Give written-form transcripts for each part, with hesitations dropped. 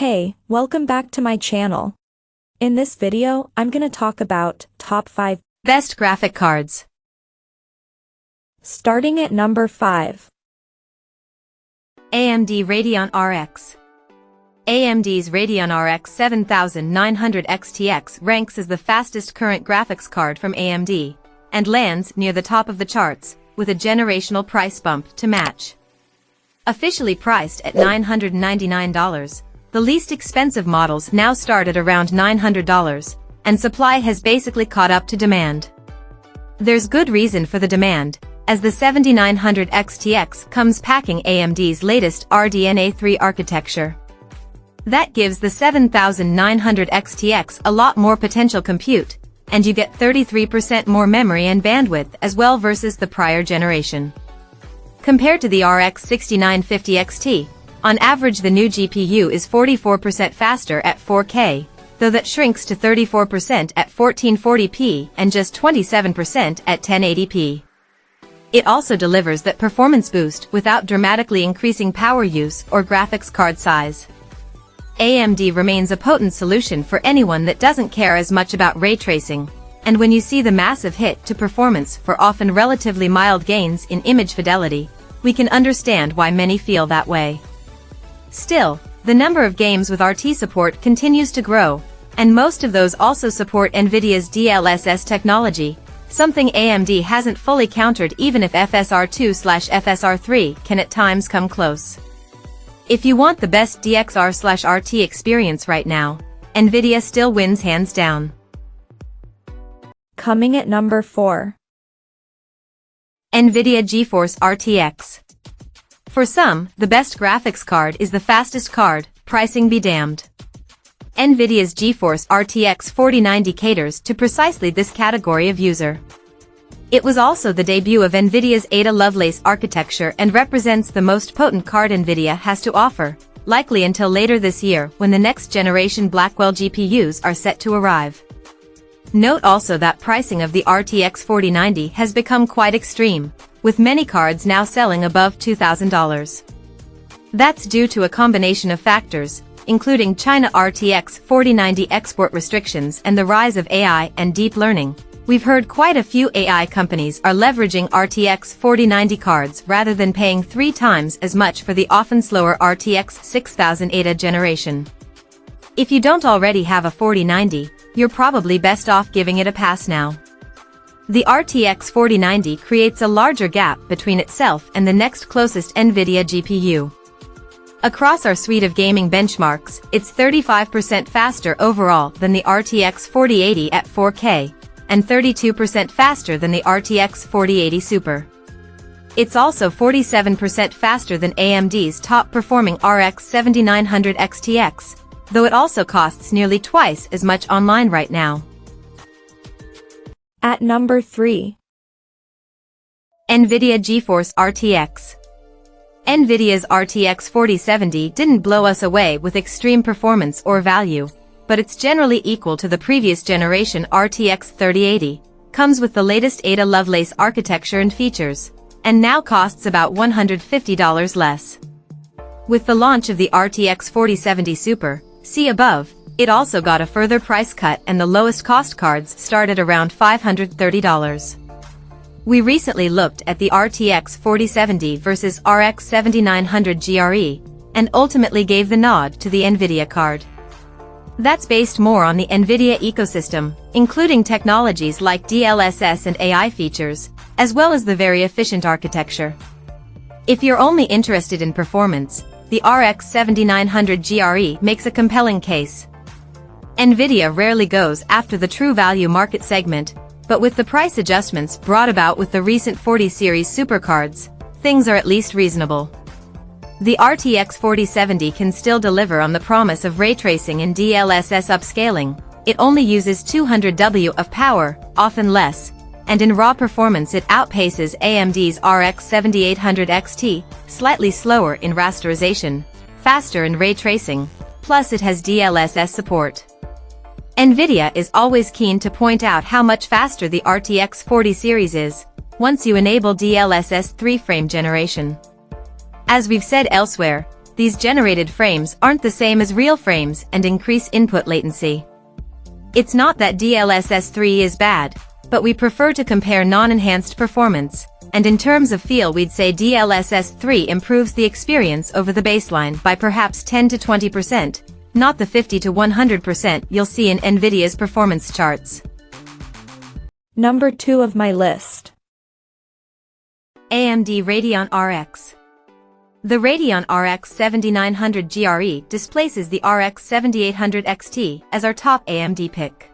Hey, welcome back to my channel. In this video, I'm gonna talk about top 5 best graphic cards. Starting at number 5. AMD Radeon RX. AMD's Radeon RX 7900 XTX ranks as the fastest current graphics card from AMD, and lands near the top of the charts, with a generational price bump to match. Officially priced at $999, the least expensive models now start at around $900, and supply has basically caught up to demand. There's good reason for the demand, as the 7900 XTX comes packing AMD's latest RDNA 3 architecture. That gives the 7900 XTX a lot more potential compute, and you get 33% more memory and bandwidth as well versus the prior generation. Compared to the RX 6950 XT, on average the new GPU is 44% faster at 4K, though that shrinks to 34% at 1440p and just 27% at 1080p. It also delivers that performance boost without dramatically increasing power use or graphics card size. AMD remains a potent solution for anyone that doesn't care as much about ray tracing, and when you see the massive hit to performance for often relatively mild gains in image fidelity, we can understand why many feel that way. Still, the number of games with RT support continues to grow, and most of those also support Nvidia's DLSS technology, something AMD hasn't fully countered even if FSR2/FSR3 can at times come close. If you want the best DXR/RT experience right now, Nvidia still wins hands down. Coming at number 4. Nvidia GeForce RTX. For some, the best graphics card is the fastest card, pricing be damned. Nvidia's GeForce RTX 4090 caters to precisely this category of user. It was also the debut of Nvidia's Ada Lovelace architecture and represents the most potent card Nvidia has to offer, likely until later this year when the next generation Blackwell GPUs are set to arrive. Note also that pricing of the RTX 4090 has become quite extreme, with many cards now selling above $2,000. That's due to a combination of factors, including China RTX 4090 export restrictions and the rise of AI and deep learning. We've heard quite a few AI companies are leveraging RTX 4090 cards rather than paying 3 times as much for the often slower RTX 6000 Ada generation. If you don't already have a 4090, you're probably best off giving it a pass now. The RTX 4090 creates a larger gap between itself and the next closest Nvidia GPU. Across our suite of gaming benchmarks, it's 35% faster overall than the RTX 4080 at 4K, and 32% faster than the RTX 4080 Super. It's also 47% faster than AMD's top-performing RX 7900 XTX, though it also costs nearly twice as much online right now. At number 3. Nvidia GeForce RTX. Nvidia's RTX 4070 didn't blow us away with extreme performance or value, but it's generally equal to the previous generation RTX 3080, comes with the latest Ada Lovelace architecture and features, and now costs about $150 less. With the launch of the RTX 4070 Super, see above, it also got a further price cut and the lowest cost cards start at around $530. We recently looked at the RTX 4070 versus RX 7900 GRE, and ultimately gave the nod to the Nvidia card. That's based more on the Nvidia ecosystem, including technologies like DLSS and AI features, as well as the very efficient architecture. If you're only interested in performance, the RX 7900 GRE makes a compelling case. Nvidia rarely goes after the true value market segment, but with the price adjustments brought about with the recent 40 series supercards, things are at least reasonable. The RTX 4070 can still deliver on the promise of ray tracing and DLSS upscaling. It only uses 200 W of power, often less, and in raw performance it outpaces AMD's RX 7800 XT, slightly slower in rasterization, faster in ray tracing, plus it has DLSS support. Nvidia is always keen to point out how much faster the RTX 40 series is, once you enable DLSS 3 frame generation. As we've said elsewhere, these generated frames aren't the same as real frames and increase input latency. It's not that DLSS 3 is bad, but we prefer to compare non-enhanced performance, and in terms of feel we'd say DLSS 3 improves the experience over the baseline by perhaps 10 to 20%, not the 50 to 100% you'll see in Nvidia's performance charts. Number 2 of my list. AMD Radeon RX. The Radeon RX 7900 GRE displaces the RX 7800 XT as our top AMD pick.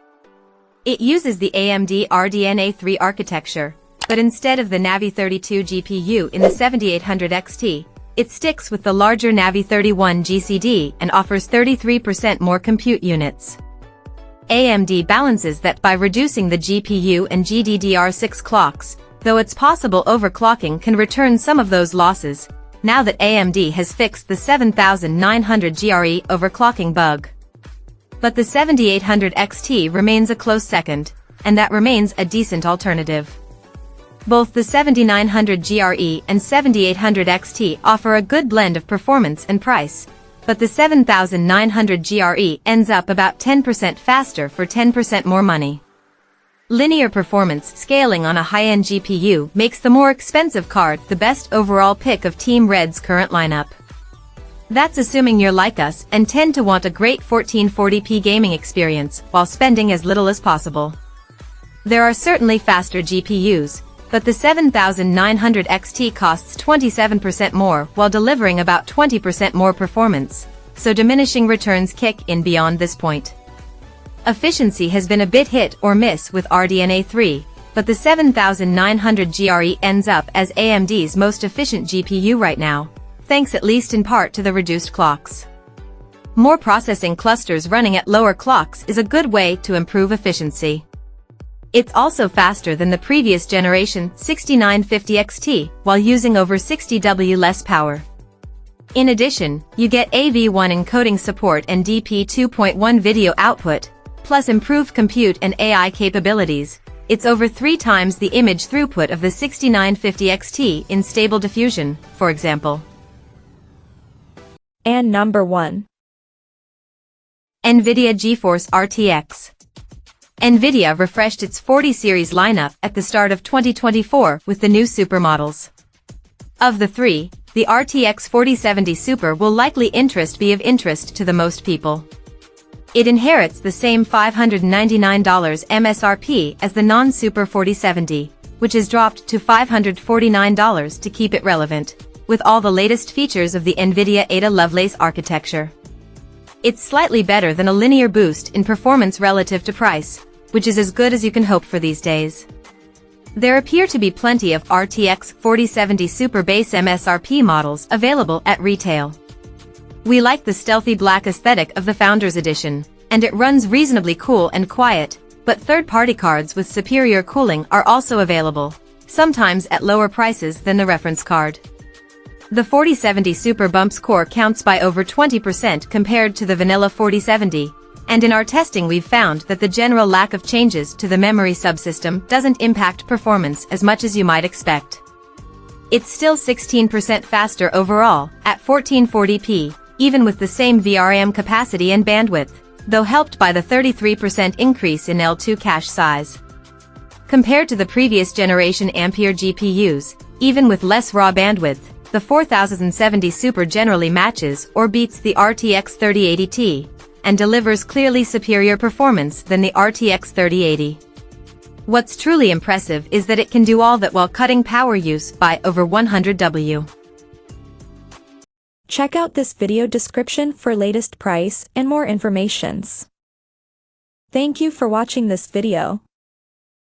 It uses the AMD Radeon R3 architecture, but instead of the Navi 32 GPU in the 7800 XT, it sticks with the larger Navi 31 GCD and offers 33% more compute units. AMD balances that by reducing the GPU and GDDR6 clocks, though it's possible overclocking can return some of those losses, now that AMD has fixed the 7900 GRE overclocking bug. But the 7800 XT remains a close second, and that remains a decent alternative. Both the 7900 GRE and 7800 XT offer a good blend of performance and price, but the 7900 GRE ends up about 10% faster for 10% more money. Linear performance scaling on a high-end GPU makes the more expensive card the best overall pick of Team Red's current lineup. That's assuming you're like us and tend to want a great 1440p gaming experience while spending as little as possible. There are certainly faster GPUs, but the 7900 XT costs 27% more while delivering about 20% more performance, so diminishing returns kick in beyond this point. Efficiency has been a bit hit or miss with Radeon R3, but the 7900 GRE ends up as AMD's most efficient GPU right now, thanks at least in part to the reduced clocks. More processing clusters running at lower clocks is a good way to improve efficiency. It's also faster than the previous generation 6950 XT while using over 60W less power. In addition, you get AV1 encoding support and DP 2.1 video output, plus improved compute and AI capabilities. It's over 3 times the image throughput of the 6950 XT in Stable Diffusion, for example. And number 1. Nvidia GeForce RTX. Nvidia refreshed its 40 series lineup at the start of 2024 with the new Super models. Of the 3, the RTX 4070 Super will likely be of interest to the most people. It inherits the same $599 MSRP as the non-Super 4070, which has dropped to $549 to keep it relevant, with all the latest features of the Nvidia Ada Lovelace architecture. It's slightly better than a linear boost in performance relative to price, which is as good as you can hope for these days. There appear to be plenty of RTX 4070 Super base MSRP models available at retail. We like the stealthy black aesthetic of the Founders Edition, and it runs reasonably cool and quiet, but third-party cards with superior cooling are also available, sometimes at lower prices than the reference card. The 4070 Super bumps core counts by over 20% compared to the vanilla 4070, and in our testing we've found that the general lack of changes to the memory subsystem doesn't impact performance as much as you might expect. It's still 16% faster overall, at 1440p, even with the same VRAM capacity and bandwidth, though helped by the 33% increase in L2 cache size. Compared to the previous generation Ampere GPUs, even with less raw bandwidth, the 4070 Super generally matches or beats the RTX 3080 Ti, and delivers clearly superior performance than the RTX 3080. What's truly impressive is that it can do all that while cutting power use by over 100W. Check out this video description for latest price and more informations. Thank you for watching this video.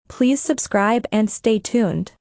Please subscribe and stay tuned.